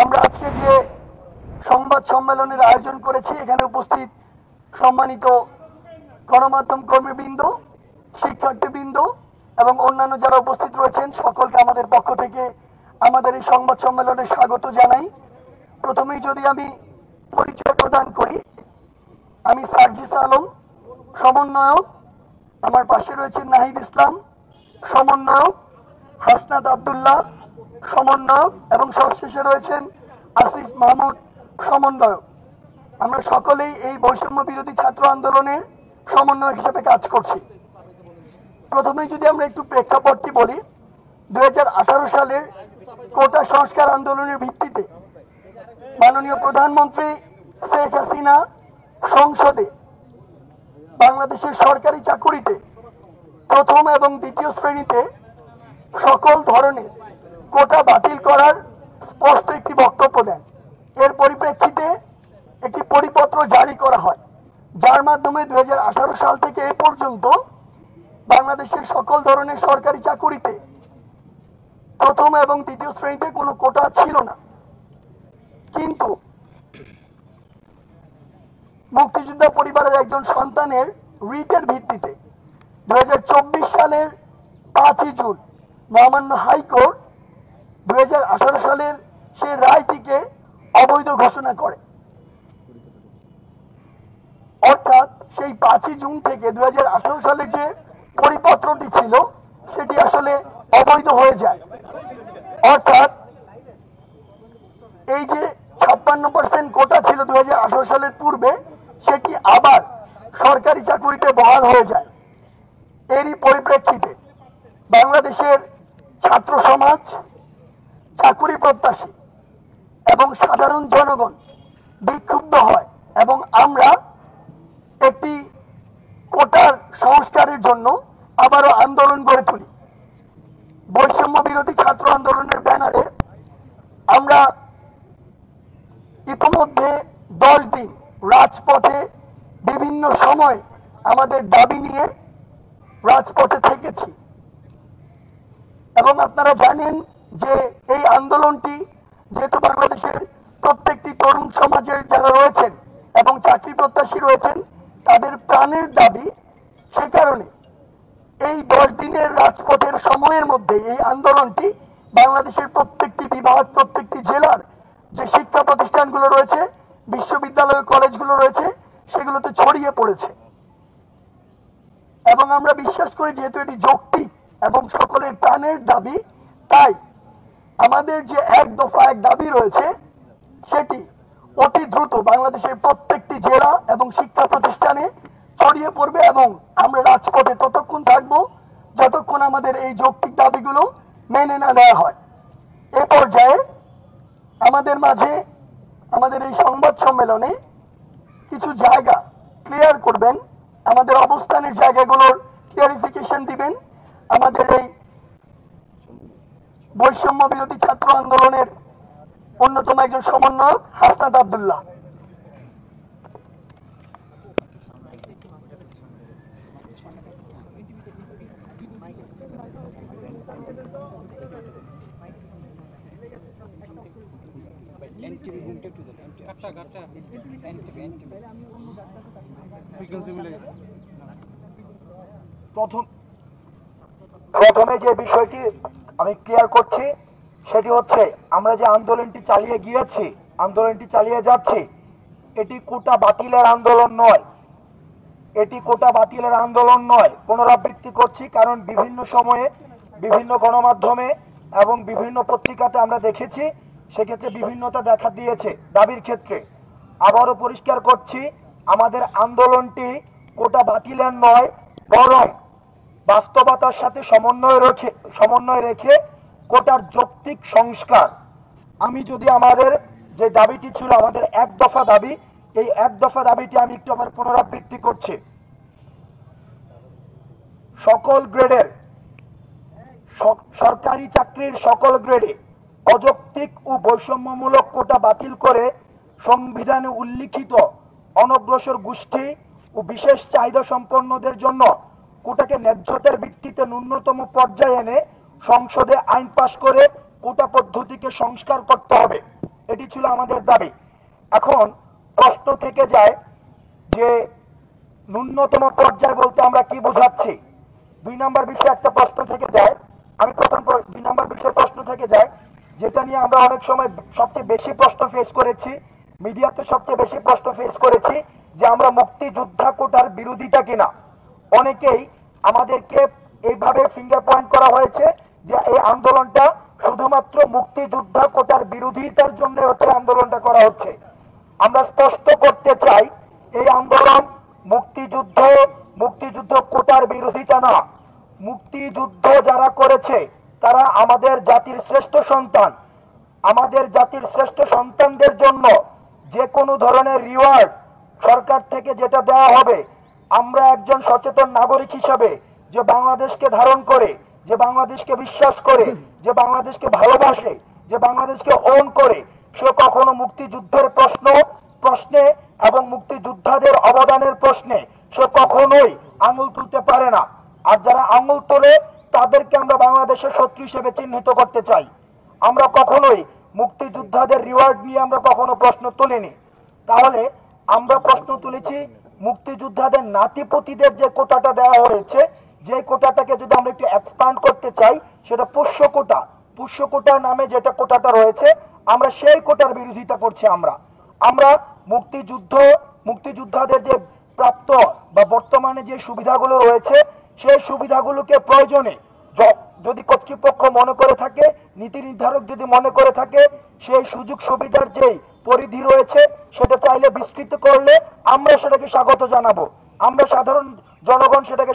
আমরা আজকে যে সংবাদ সম্মেলনের আয়োজন করেছি, এখানে উপস্থিত সম্মানিত গণমাধ্যম কর্মীবৃন্দ, শিক্ষার্থীবৃন্দ এবং অন্যান্য যারা উপস্থিত রয়েছেন, সকলকে আমাদের পক্ষ থেকে আমাদের এই সংবাদ সম্মেলনে স্বাগত জানাই। প্রথমেই যদি আমি পরিচয় প্রদান করি, আমি সার্জিস আলম, সমন্বয়ক। আমার পাশে রয়েছে নাহিদ ইসলাম, সমন্বয়ক, হাসনাত আব্দুল্লাহ, সমন্বয়ক, এবং সবশেষে রয়েছেন আসিফ মাহমুদ, সমন্বয়ক। আমরা সকলেই এই বৈষম্য বিরোধী ছাত্র আন্দোলনের সমন্বয়ক হিসেবে কাজ করছি। প্রথমেই যদি আমরা একটু প্রেক্ষাপটটি বলি, 2018 সালের কোটা সংস্কার আন্দোলনের ভিত্তিতে মাননীয় প্রধানমন্ত্রী শেখ হাসিনা সংসদে বাংলাদেশের সরকারি চাকুরিতে প্রথম এবং দ্বিতীয় শ্রেণীতে সকল ধরনের কোটা বাতিল করার স্পষ্ট একটি বক্তব্য দেন। এর পরিপ্রেক্ষিতে একটি পরিপত্র জারি করা হয়, যার মাধ্যমে 2018 সাল থেকে এ পর্যন্ত বাংলাদেশের সকল ধরনের সরকারি চাকুরিতে প্রথম এবং দ্বিতীয় শ্রেণীতে কোনো কোটা ছিল না। কিন্তু মুক্তিযোদ্ধা পরিবারের একজন সন্তানের রিটের ভিত্তিতে 2024 সালের 5ই জুন মহামান্য হাইকোর্ট 2018 সালের সেই রায়টিকে অবৈধ ঘোষণা করে। অর্থাৎ সেই 5ই জুন থেকে 2018 সালের যে পরিপত্রটি ছিল সেটি আসলে অবৈধ হয়ে যায়। অর্থাৎ এই যে 56% কোটা ছিল 2018 সালের পূর্বে, সেটি আবার সরকারি চাকুরিতে বহাল হয়ে যায়। এরই পরিপ্রেক্ষিতে বাংলাদেশের ছাত্র সমাজ, চাকুরি প্রত্যাশী এবং সাধারণ জনগণ বিক্ষুব্ধ হয় এবং আমরা একটি কোটার সংস্কারের জন্য আবারও আন্দোলন গড়ে তুলি। বৈষম্য বিরোধী ছাত্র আন্দোলনের ব্যানারে আমরা ইতিমধ্যে 10 দিন রাজপথে বিভিন্ন সময় আমাদের দাবি নিয়ে রাজপথে থেকেছি এবং আপনারা জানেন যে এই আন্দোলনটি যেহেতু বাংলাদেশের প্রত্যেকটি তরুণ সমাজের যারা রয়েছেন এবং চাকরি প্রত্যাশী রয়েছেন তাদের প্রাণের দাবি, সে কারণে এই 10 দিনের রাজপথের সময়ের মধ্যে এই আন্দোলনটি বাংলাদেশের প্রত্যেকটি বিভাগ, প্রত্যেকটি জেলার যে শিক্ষা প্রতিষ্ঠানগুলো রয়েছে, বিশ্ববিদ্যালয়, কলেজগুলো রয়েছে, সেগুলোতে ছড়িয়ে পড়েছে। এবং আমরা বিশ্বাস করি যেহেতু এটি যৌক্তিক এবং সকলের প্রাণের দাবি, তাই আমাদের যে এক দফা এক দাবি রয়েছে সেটি অতি দ্রুত বাংলাদেশের প্রত্যেকটি জেলা এবং শিক্ষা প্রতিষ্ঠানে ছড়িয়ে পড়বে এবং আমরা রাজপথে ততক্ষণ থাকব যতক্ষণ আমাদের এই যৌক্তিক দাবিগুলো মেনে না নেওয়া হয়। এ পর্যায়ে আমাদের মাঝে আমাদের এই সংবাদ সম্মেলনে কিছু জায়গা ক্লিয়ার করবেন, আমাদের অবস্থানের জায়গাগুলোর ক্লিয়ারিফিকেশন দিবেন আমাদের এই বৈষম্য বিরোধী ছাত্র আন্দোলনের অন্যতম একজন সমন্বয়ক হাসনাত আব্দুল্লাহ। প্রথমে যে বিষয়টি আমি ক্লিয়ার করছি সেটি হচ্ছে, আমরা যে আন্দোলনটি চালিয়ে গিয়েছি, আন্দোলনটি চালিয়ে যাচ্ছি, এটি কোটা বাতিলের আন্দোলন নয়, এটি কোটা বাতিলের আন্দোলন নয়। পুনরাবৃত্তি করছি, কারণ বিভিন্ন সময়ে বিভিন্ন গণমাধ্যমে এবং বিভিন্ন পত্রিকাতে আমরা দেখেছি, সেক্ষেত্রে বিভিন্নতা দেখা দিয়েছে দাবির ক্ষেত্রে। আবারও পরিষ্কার করছি, আমাদের আন্দোলনটি কোটা বাতিলের নয়, বরং বাস্তবতার সাথে সমন্বয় রেখে কোটার যৌক্তিক সংস্কার। আমি যদি আমাদের যে দাবিটি ছিল, আমাদের এক দফা দাবি, এই এক দফা দাবিটি আমি একটু আবার পুনরাবৃত্তি করছি। সকল গ্রেডের সরকারি চাকরির সকল গ্রেডে অযৌক্তিক ও বৈষম্যমূলক কোটা বাতিল করে সংবিধানে উল্লিখিত অনগ্রসর গোষ্ঠী ও বিশেষ চাহিদা সম্পন্নদের জন্য কোটাকে ন্যায্যতার ভিত্তিতে ন্যূনতম পর্যায়ে এনে সংসদে আইন পাশ করে কোটা পদ্ধতিকে সংস্কার করতে হবে। এটি ছিল আমাদের দাবি। এখন প্রশ্ন থেকে যায় যে ন্যূনতম পর্যায় বলতে আমরা কি বোঝাচ্ছি। 2 নম্বর বিষয়ে একটা প্রশ্ন থেকে যায়, আমি প্রথম 2 নম্বর বিষয়ে প্রশ্ন থেকে যায় যেটা নিয়ে আমরা অনেক সময় সবচেয়ে বেশি প্রশ্ন ফেস করেছি, মিডিয়াতে সবচেয়ে বেশি প্রশ্ন ফেস করেছি যে আমরা মুক্তিযোদ্ধা কোটার বিরোধিতা কিনা। অনেকেই আমাদেরকে এইভাবে ফিঙ্গার পয়েন্ট করা হয়েছে যে এই আন্দোলনটা শুধুমাত্র মুক্তিযোদ্ধা কোটার বিরোধিতার জন্য হচ্ছে আন্দোলনটা করা হচ্ছে। আমরা স্পষ্ট করতে চাই এই আন্দোলন মুক্তিযুদ্ধ কোটার বিরোধিতা না। মুক্তিযুদ্ধ যারা করেছে তারা আমাদের জাতির শ্রেষ্ঠ সন্তান। আমাদের জাতির শ্রেষ্ঠ সন্তানদের জন্য যে কোনো ধরনের রিওয়ার্ড সরকার থেকে যেটা দেওয়া হবে, আমরা একজন সচেতন নাগরিক হিসাবে যে বাংলাদেশকে ধারণ করে, যে বাংলাদেশকে বিশ্বাস করে, যে বাংলাদেশকে ভালোবাসে, যে বাংলাদেশকে ওন করে, সে কখনো মুক্তিযুদ্ধের প্রশ্নে এবং মুক্তিযোদ্ধাদের অবদানের প্রশ্নে সে কখনোই আঙুল তুলতে পারে না। আর যারা আঙুল তোলে তাদেরকে আমরা বাংলাদেশের শত্রু হিসেবে চিহ্নিত করতে চাই। আমরা কখনোই মুক্তিযোদ্ধাদের রিওয়ার্ড নিয়ে আমরা কখনো প্রশ্ন তুলিনি। তাহলে আমরা প্রশ্ন তুলেছি মুক্তিযোদ্ধাদের নাতিপুতিদের যে কোটাটা দেওয়া হয়েছে, যে কোটাটাকে যদি আমরা একটু এক্সপান্ড করতে চাই, সেটা পুষ্য কোটা নামে যেটা কোটাটা রয়েছে, আমরা সেই কোটার বিরোধিতা করছি। আমরা মুক্তিযোদ্ধাদের যে প্রাপ্ত বা বর্তমানে যে সুবিধাগুলো রয়েছে, সেই সুবিধাগুলোকে প্রয়োজনে যদি কর্তৃপক্ষ মনে করে থাকে, নীতি নির্ধারক যদি মনে করে থাকে, সেই সুযোগ সুবিধার যে পরিধি রয়েছে সেটা চাইলে বিস্তৃত করলে আমরা সেটাকে স্বাগত জানাবো, আমরা সাধারণ জনগণ সেটাকে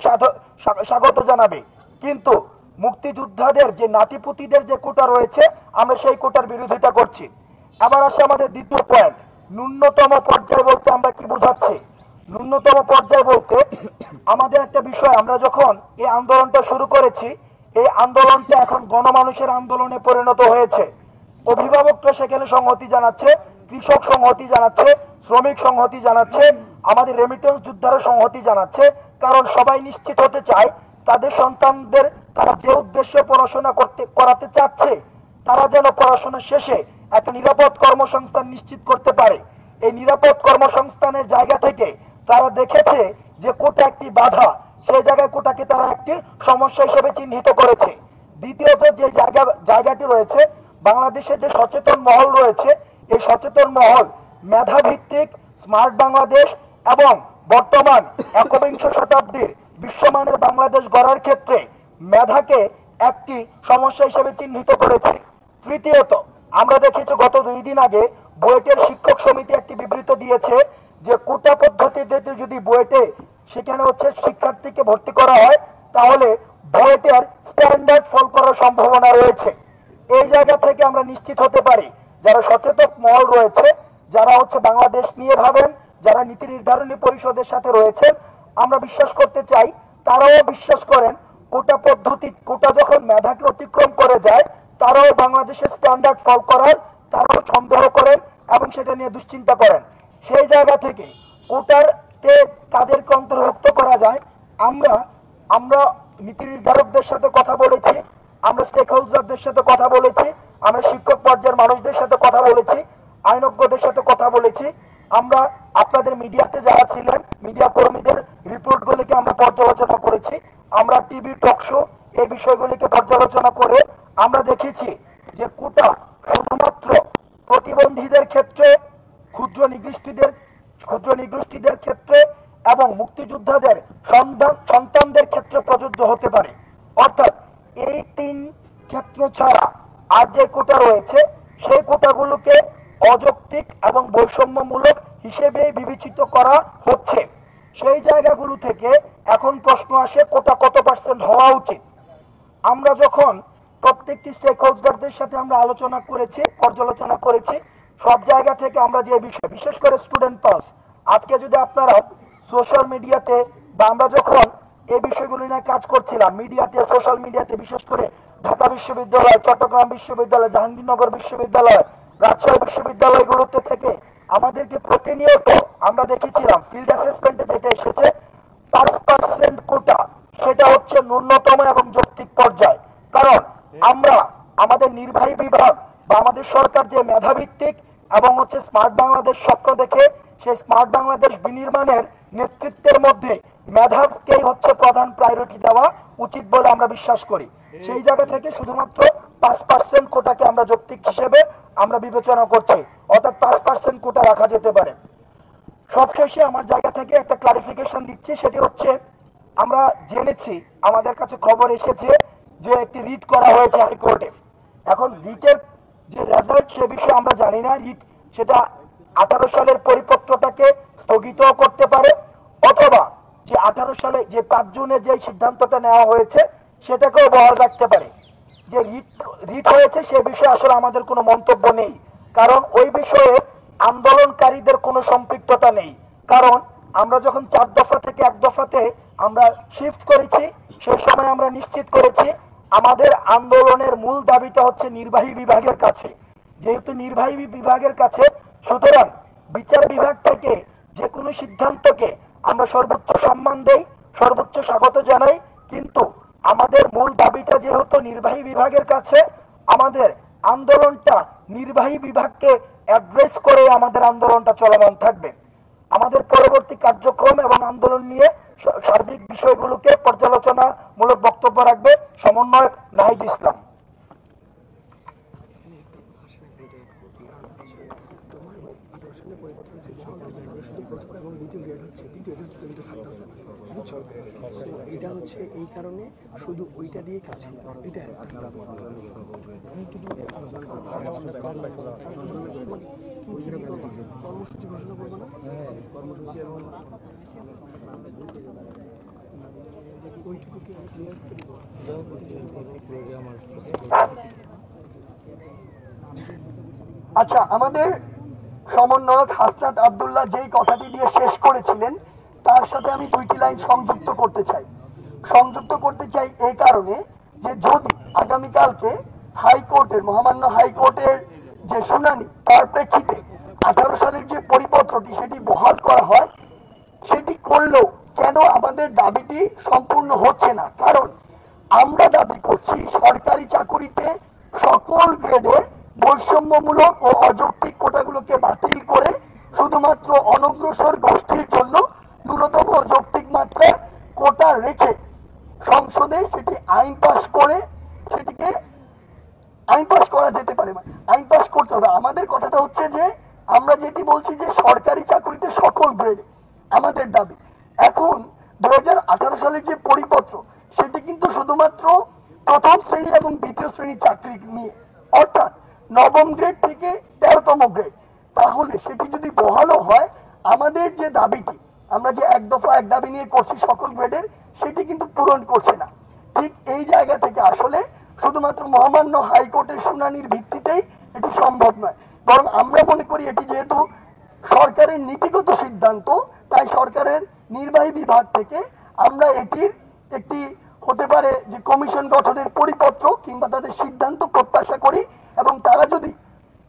স্বাগত জানাবে। কিন্তু মুক্তিযোদ্ধাদের যে নাতিপুতিদের যে কোটা রয়েছে, আমরা সেই কোটার বিরোধিতা করছি। আবার আসে আমাদের দ্বিতীয় পয়েন্ট, ন্যূনতম পর্যায় বলতে আমরা কি বোঝাচ্ছি। ন্যূনতম পর্যায় বলতে আমাদের একটা বিষয়, আমরা যখন এই আন্দোলনটা শুরু করেছি, এই আন্দোলনটা এখন গণমানুষের আন্দোলনে পরিণত হয়েছে। অভিভাবকরা সেখানে সংহতি জানাচ্ছে, কৃষক সংহতি জানাচ্ছে, শ্রমিক সংহতি জানাচ্ছে, আমাদের রেমিটেন্স যোদ্ধারা সংহতি জানাচ্ছে। কারণ সবাই নিশ্চিত হতে চায় তাদের সন্তানদের তারা যে উদ্দেশ্যে পড়াশোনা করাতে চাচ্ছে, তারা যেন পড়াশোনা শেষে একটা নিরাপদ কর্মসংস্থান নিশ্চিত করতে পারে। এই নিরাপদ কর্মসংস্থানের জায়গা থেকে তারা দেখেছে যে কোটা একটি বাধা, সেই জায়গায় কোটাকে তারা একটি সমস্যা হিসেবে চিহ্নিত করেছে। দ্বিতীয়ত যে জায়গাটি রয়েছে, বাংলাদেশের যে সচেতন মহল রয়েছে, এই সচেতন মহল মেধাভিত্তিক স্মার্ট বাংলাদেশ এবং বর্তমান একবিংশ শতাব্দীর বিশ্বমানের বাংলাদেশ গড়ার ক্ষেত্রে মেধাকে একটি সমস্যা হিসেবে চিহ্নিত করেছে। তৃতীয়ত আমরা দেখেছি গত 2 দিন আগে বুয়েটের শিক্ষক সমিতি একটি বিবৃতি দিয়েছে যে কোটা পদ্ধতিতে যদি বুয়েটে সেখানে হচ্ছে শিক্ষার্থীকে ভর্তি করা হয়, তাহলে বুয়েটের স্ট্যান্ডার্ড ফল করার সম্ভাবনা রয়েছে। এই জায়গা থেকে আমরা নিশ্চিত হতে পারি যারা সচেতন মহল রয়েছে, যারা হচ্ছে বাংলাদেশ নিয়ে ভাবেন, যারা নীতি নির্ধারণী পরিষদের সাথে রয়েছেন, আমরা বিশ্বাস করতে চাই তারাও বিশ্বাস করেন কোটা যখন মেধাকে অতিক্রম করে যায়, তারাও বাংলাদেশের স্ট্যান্ডার্ড ফল করার তারাও সন্দেহ করেন এবং সেটা নিয়ে দুশ্চিন্তা করেন। সেই জায়গা থেকে কোটারকে তাদেরকে অন্তর্ভুক্ত করা যায়। আমরা নীতি নির্ধারকদের সাথে কথা বলেছি, আমরা স্টেক হোল্ডারদের সাথে কথা বলেছি, আমরা শিক্ষক পর্যায়ের মানুষদের সাথে কথা বলেছি, আইনজ্ঞদের সাথে কথা বলেছি। আমরা আপনাদের মিডিয়াতে যারা ছিলেন, মিডিয়া কর্মীদের রিপোর্টগুলিকে আমরা পর্যালোচনা করেছি, আমরা টিভি টক শো এই বিষয়গুলিকে পর্যালোচনা করে আমরা দেখেছি যে কোটা শুধুমাত্র প্রতিবন্ধীদের ক্ষেত্রে, ক্ষুদ্র নিগোষ্ঠীদের ক্ষেত্রে এবং মুক্তিযোদ্ধাদের সন্তানদের ক্ষেত্রে প্রযোজ্য হতে পারে। অর্থাৎ এই 3 ক্ষেত্র ছাড়া আর যে কোটা রয়েছে, সেই কোটাগুলোকে অযৌক্তিক এবং বৈষম্যমূলক হিসেবে বিবেচিত করা হচ্ছে। সেই জায়গাগুলো থেকে এখন প্রশ্ন আসে কোটা কত % হওয়া উচিত। আমরা যখন প্রত্যেকটি স্টেক হোল্ডারদের সাথে আমরা আলোচনা করেছি, পর্যালোচনা করেছি, সব জায়গা থেকে আমরা যে বিষয়, বিশেষ করে স্টুডেন্ট পাস, আজকে যদি আপনারা সোশ্যাল মিডিয়াতে বা আমরা যখন এই বিষয়গুলো নিয়ে কাজ করছিলাম মিডিয়াতে, সোশ্যাল মিডিয়াতে, বিশেষ করে ঢাকা বিশ্ববিদ্যালয়, চট্টগ্রাম বিশ্ববিদ্যালয়, জাহাঙ্গীরনগর বিশ্ববিদ্যালয়, রাজশাহী বিশ্ববিদ্যালয়গুলোতে থেকে আমাদেরকে প্রতিনিয়ত আমরা দেখেছিলাম ফিল্ড অ্যাসেসমেন্টে যেটা এসেছে 5% কোটা, সেটা হচ্ছে ন্যূনতম এবং যৌক্তিক পর্যায়। কারণ আমরা আমাদের নির্বাহী বিভাগ বা আমাদের সরকার যে মেধাভিত্তিক এবং হচ্ছে স্মার্ট বাংলাদেশ স্বপ্ন দেখে সেই স্মার্ট বাংলাদেশ বিনির্মাণের নেতৃত্বের মধ্যে মেধাকেই হচ্ছে প্রধান প্রায়োরিটি দেওয়া উচিত বলে আমরা বিশ্বাস করি। সেই জায়গা থেকে শুধুমাত্র 5% কোটাকে আমরা যৌক্তিক হিসেবে আমরা বিবেচনা করছি, অর্থাৎ 5% কোটা রাখা যেতে পারে। সবশেষে আমার জায়গা থেকে একটা ক্লারিফিকেশন দিচ্ছি, সেটি হচ্ছে আমরা জেনেছি, আমাদের কাছে খবর এসেছে যে একটি রিট করা হয়েছে হাইকোর্টে। এখন রিটের যে রেজাল্ট সে বিষয়ে আমরা জানি না। রিট সেটা 18 সালের পরিপত্রটাকে স্থগিত করতে পারে, অথবা যে 18 সালে যে 5 জুনে যে সিদ্ধান্তটা নেওয়া হয়েছে সেটাকেও বহাল রাখতে পারে। যে রিট হয়েছে সে বিষয়ে আসলে আমাদের কোনো মন্তব্য নেই, কারণ ওই বিষয়ে আন্দোলনকারীদের কোনো সম্পৃক্ততা নেই। কারণ আমরা যখন 4 দফা থেকে 1 দফাতে আমরা শিফট করেছি, সেই সময় আমরা নিশ্চিত করেছি আমাদের আন্দোলনের মূল দাবিটা হচ্ছে নির্বাহী বিভাগের কাছে। যেহেতু নির্বাহী বিভাগের কাছে, সুতরাং বিচার বিভাগ থেকে যে কোনো সিদ্ধান্তকে আমরা সর্বোচ্চ সম্মান দেই, সর্বোচ্চ স্বাগত জানাই, কিন্তু আমাদের মূল দাবিটা যেহেতু নির্বাহী বিভাগের কাছে, আমাদের আন্দোলনটা নির্বাহী বিভাগকে অ্যাড্রেস করে আমাদের আন্দোলনটা চলমান থাকবে। আমাদের পরবর্তী কার্যক্রম এবং আন্দোলন নিয়ে সার্বিক বিষয়গুলোকে পর্যালোচনামূলক বক্তব্য রাখবে সমন্বয়ক নাহিদ ইসলাম। এটা হচ্ছে এই কারণে শুধু ওইটা দিয়ে কাজ এটা কর্মসূচি ঘোষণা করবো না, কর্মসূচি এবং ওইটুকুকে আমি ক্লিয়ার আচ্ছা, আমাদের সমন্বয়ক হাসনাত আব্দুল্লাহ যেই কথাটি দিয়ে শেষ করেছিলেন তার সাথে আমি 2টি লাইন সংযুক্ত করতে চাই এই কারণে যে যদি আগামীকালকে হাইকোর্টের, মহামান্য হাইকোর্টের যে শুনানি তার প্রেক্ষিতে 18 সালের যে পরিপত্রটি সেটি বহাল করা হয়, সেটি করলেও কেন আমাদের দাবিটি সম্পূর্ণ হচ্ছে না? কারণ আমরা দাবি করছি সরকারি চাকুরিতে সকল গ্রেডের বৈষম্যমূলক ও অযৌক্তিক কোটাগুলোকে বাতিল করে শুধুমাত্র অনগ্রসর গোষ্ঠীর জন্য ন্যূনতম যৌক্তিক মাত্রায় কোটা রেখে সংসদে সেটি আইন পাশ করে সেটিকে আইন পাশ করা যেতে পারে, আইন পাশ করতে হবে। আমাদের কথাটা হচ্ছে যে আমরা যেটি বলছি যে সরকারি চাকুরিতে সকল গ্রেডে আমাদের দাবি। এখন 2018 সালের যে পরিপত্র সেটি কিন্তু শুধুমাত্র প্রথম শ্রেণী এবং দ্বিতীয় শ্রেণীর চাকরি নিয়ে, অর্থাৎ নবম গ্রেড থেকে 13তম গ্রেড। তাহলে সেটি যদি বহালও হয়, আমাদের যে দাবিটি আমরা যে 1 দফা 1 দাবি নিয়ে করছি সকল গ্রেডের, সেটি কিন্তু পূরণ করছে না। ঠিক এই জায়গা থেকে আসলে শুধুমাত্র মহামান্য হাইকোর্টের শুনানির ভিত্তিতেই এটি সম্ভব নয়, বরং আমরা মনে করি এটি যেহেতু সরকারের নীতিগত সিদ্ধান্ত, তাই সরকারের নির্বাহী বিভাগ থেকে আমরা এটির একটি হতে পারে যে কমিশন গঠনের পরিপত্র কিংবা তাদের সিদ্ধান্ত প্রত্যাশা করি, এবং তারা যদি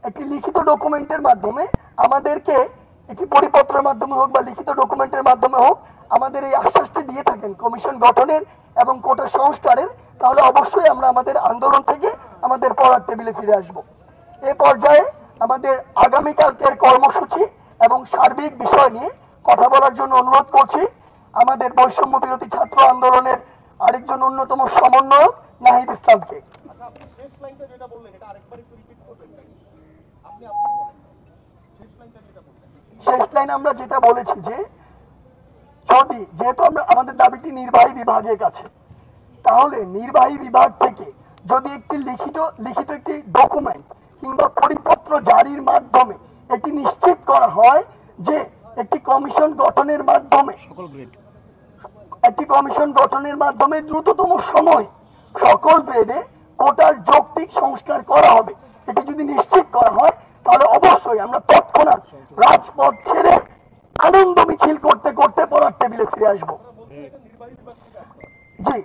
একটি লিখিত ডকুমেন্টের মাধ্যমে আমাদেরকে, একটি পরিপত্রের মাধ্যমে হোক বা লিখিত ডকুমেন্টের মাধ্যমে হোক, আমাদের এই আশ্বাসটি দিয়ে থাকেন কমিশন গঠনের এবং কোটা সংস্কারের, তাহলে অবশ্যই আমরা আমাদের আন্দোলন থেকে আমাদের পড়ার টেবিলে ফিরে আসব। এ পর্যায়ে আমাদের আগামীকালকের কর্মসূচি এবং সার্বিক বিষয় নিয়ে কথা বলার জন্য অনুরোধ করছি আমাদের বৈষম্য বিরোধী ছাত্র আন্দোলনের আরেকজন অন্যতম সমন্বয়ক নাহিদ ইসলামকে। শেষ লাইন আমরা যেটা বলেছি যে যদি, যেহেতু আমরা আমাদের দাবিটি নির্বাহী বিভাগের কাছে, তাহলে নির্বাহী বিভাগ থেকে যদি একটি লিখিত একটি ডকুমেন্ট কিংবা পরিপত্র জারির মাধ্যমে এটি নিশ্চিত করা হয় যে একটি কমিশন গঠনের মাধ্যমে দ্রুততম সময় সকল গ্রেডে কোটার যৌক্তিক সংস্কার করা হবে, এটি যদি নিশ্চিত করা হয়, তাহলে অবশ্যই আমরা তৎক্ষণাৎ রাজপথ ছেড়ে আনন্দ মিছিল করতে করতে পড়ার টেবিলে ফিরে আসবো। জি,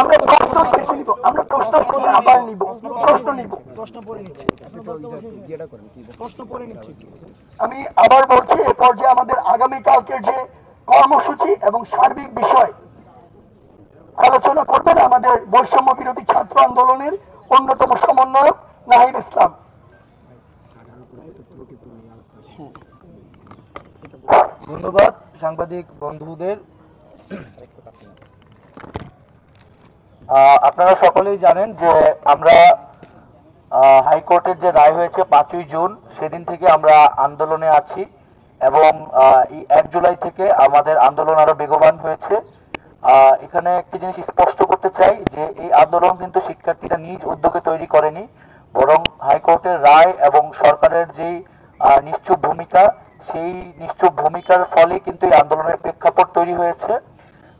আমরা প্রশ্ন শেষে নিব, আমরা প্রশ্ন শেষে আবার নিব, আমি আবার বলছি এ পর্যায়ে আমাদের আগামীকালকের যে কর্মসূচি এবং সার্বিক বিষয় আলোচনা করবেন আমাদের বৈষম্য বিরোধী ছাত্র আন্দোলনের অন্যতম সমন্বয় সমন্বয়ক নাহিদ ইসলাম। ধন্যবাদ সাংবাদিক বন্ধুদের। আপনারা সকলেই জানেন যে আমরা হাইকোর্টের যে রায় হয়েছে 5ই জুন, সেদিন থেকে আমরা আন্দোলনে আছি এবং এই 1 জুলাই থেকে আমাদের আন্দোলন আরো বেগবান হয়েছে। এখানে একটি জিনিস স্পষ্ট করতে চাই যে এই আন্দোলন কিন্তু শিক্ষার্থীরা নিজ উদ্যোগে তৈরি করেনি, বরং হাইকোর্টের রায় এবং সরকারের যেই নিশ্চুপ ভূমিকা, সেই নিশ্চুপ ভূমিকার ফলে কিন্তু এই আন্দোলনের প্রেক্ষাপট তৈরি হয়েছে।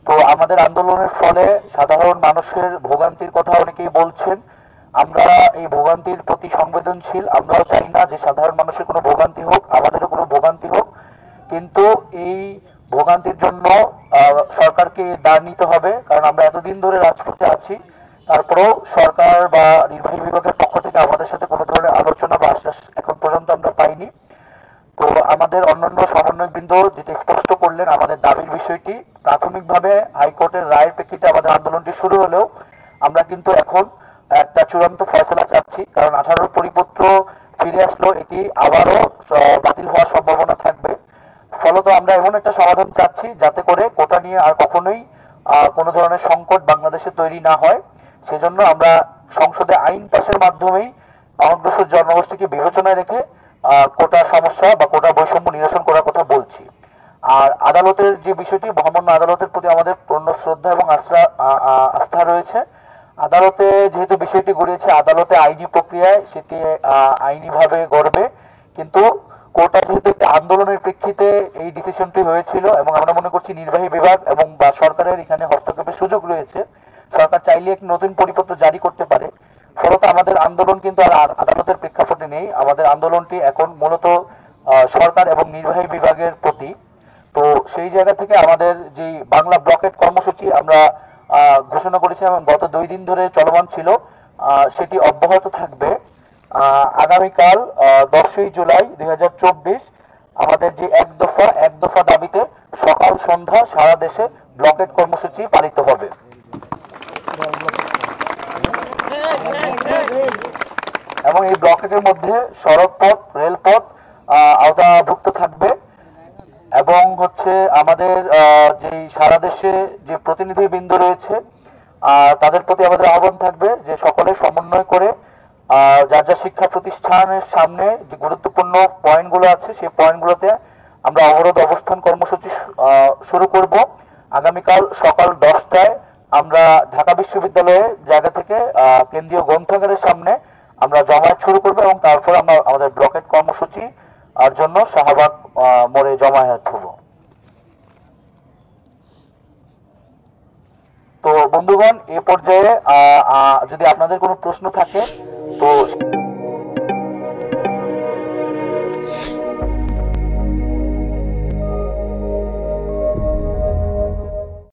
তো আমাদের আন্দোলনের ফলে সাধারণ মানুষের ভোগান্তির কথা অনেকেই বলছেন। আমরা এই ভোগান্তির প্রতি সংবেদনশীল, আমরাও চাই না যে সাধারণ মানুষের কোনো ভোগান্তি হোক, আমাদেরও কোনো ভোগান্তি হোক, কিন্তু এই ভোগান্তির জন্য সরকারকে দায় নিতে হবে, কারণ আমরা এতদিন ধরে রাজপথে আছি, তারপরেও সরকার বা নির্বাহী বিভাগের পক্ষ থেকে আমাদের সাথে কোনো ধরনের আলোচনা বা আশ্বাস এখন পর্যন্ত আমরা পাইনি। তো আমাদের অন্যান্য সমন্বয়বৃন্দ যেটা স্পষ্ট করলেন আমাদের দাবির বিষয়টি, প্রাথমিকভাবে হাইকোর্টের রায়ের প্রেক্ষিতে আমাদের আন্দোলনটি শুরু হলেও আমরা কিন্তু এখন একটা চূড়ান্ত ফয়সলা চাচ্ছি, কারণ 18 পরিপত্র ফিরে আসলো, এটি আবারও বাতিল হওয়ার সম্ভাবনা থাকবে। ফলত আমরা এমন একটা সমাধান চাচ্ছি যাতে করে কোটা নিয়ে আর কখনোই কোনো ধরনের সংকট বাংলাদেশে তৈরি না হয়। সেজন্য আমরা সংসদে আইন পাশের মাধ্যমেই অনগ্রসর জনগোষ্ঠীকে বিবেচনায় রেখে কোটা সমস্যা বা কোটা বৈষম্য নিরসন করার কথা বলছি। আর আদালতের যে বিষয়টি, মহামান্য আদালতের প্রতি আমাদের পূর্ণ শ্রদ্ধা এবং আস্থা রয়েছে। আদালতে যেহেতু বিষয়টি গড়িয়েছে, আদালতে আইনি প্রক্রিয়ায় সেটি আইনিভাবে গড়বে, কিন্তু কোটা যেহেতু একটি আন্দোলনের প্রেক্ষিতে এই ডিসিশনটি হয়েছিল এবং আমরা মনে করছি নির্বাহী বিভাগ এবং বা সরকারের এখানে হস্তক্ষেপের সুযোগ রয়েছে। সরকার চাইলে একটি নতুন পরিপত্র জারি করতে পারে। ফলত আমাদের আন্দোলন কিন্তু আর আদালতের প্রেক্ষাপটে নেই, আমাদের আন্দোলনটি এখন মূলত সরকার এবং নির্বাহী বিভাগের প্রতি। তো সেই জায়গা থেকে আমাদের যে বাংলা ব্লকেট কর্মসূচি আমরা ঘোষণা করেছি এবং গত 2 দিন ধরে চলমান ছিল, সেটি অব্যাহত থাকবে। আগামীকাল 10ই জুলাই 2024 আমাদের যে এক দফা দাবিতে সকাল সন্ধ্যা সারা দেশে ব্লকেট কর্মসূচি পালিত হবে এবং এই ব্লকেটের মধ্যে সড়কপথ, রেলপথ আওতাভুক্ত থাকবে এবং আমাদের যে সারা দেশে যে প্রতিনিধিবৃন্দ রয়েছে তাদের প্রতি আমাদের আহ্বান থাকবে যে সকলে সমন্বয় করে যার যা শিক্ষা প্রতিষ্ঠানের সামনে যে গুরুত্বপূর্ণ পয়েন্টগুলো আছে সেই পয়েন্টগুলোতে আমরা অবরোধ অবস্থান কর্মসূচি শুরু করব। আগামীকাল সকাল 10টায় আমরা ঢাকা বিশ্ববিদ্যালয়ের জায়গা থেকে কেন্দ্রীয় গ্রন্থাগারের সামনে আমরা জমায়েত শুরু করব এবং তারপর আমরা আমাদের ব্লকেট কর্মসূচি আর জন্য শাহবাগ মোড়ে জমায়েত হব। তো বন্ধুগণ, এ পর্যায়ে যদি আপনাদের কোনো প্রশ্ন থাকে তো